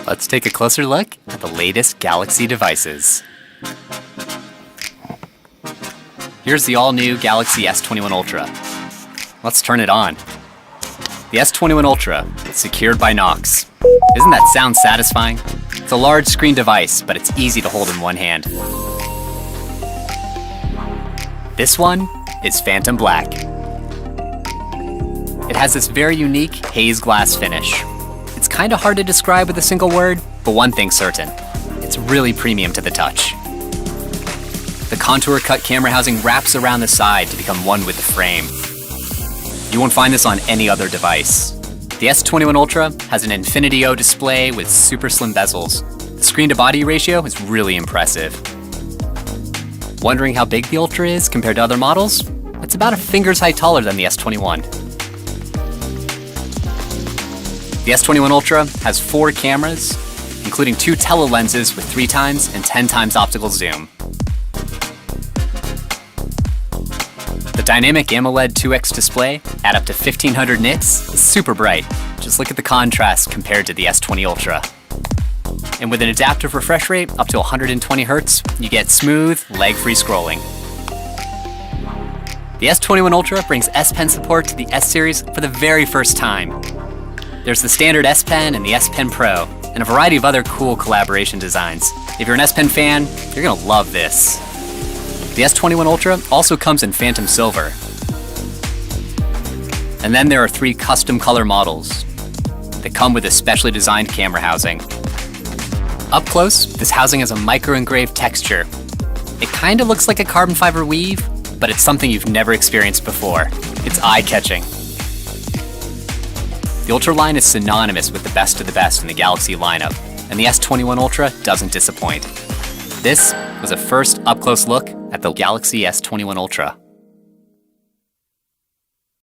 Let's take a closer look at the latest Galaxy devices. Here's the all-new Galaxy S21 Ultra. Let's turn it on. The S21 Ultra is secured by Knox. Isn't that sound satisfying? It's a large screen device, but it's easy to hold in one hand. This one is Phantom Black. It has this very unique haze glass finish. It's kind of hard to describe with a single word, but one thing's certain. It's really premium to the touch. The contour cut camera housing wraps around the side to become one with the frame. You won't find this on any other device. The S21 Ultra has an Infinity O display with super slim bezels. The screen to body ratio is really impressive. Wondering how big the Ultra is compared to other models? It's about a finger's height taller than the S21. The S21 Ultra has 4 cameras, including 2 tele-lenses with 3x and 10x optical zoom. The dynamic AMOLED 2X display at up to 1500 nits is super bright. Just look at the contrast compared to the S20 Ultra. And with an adaptive refresh rate up to 120 Hz, you get smooth, lag-free scrolling. The S21 Ultra brings S Pen support to the S series for the very first time. There's the standard S Pen and the S Pen Pro, and a variety of other cool collaboration designs. If you're an S Pen fan, you're gonna love this. The S21 Ultra also comes in Phantom Silver. And then there are 3 custom color models that come with a specially designed camera housing. Up close, this housing has a micro-engraved texture. It kind of looks like a carbon fiber weave, but it's something you've never experienced before. It's eye-catching. The Ultra line is synonymous with the best of the best in the Galaxy lineup, and the S21 Ultra doesn't disappoint. This was a first up-close look at the Galaxy S21 Ultra.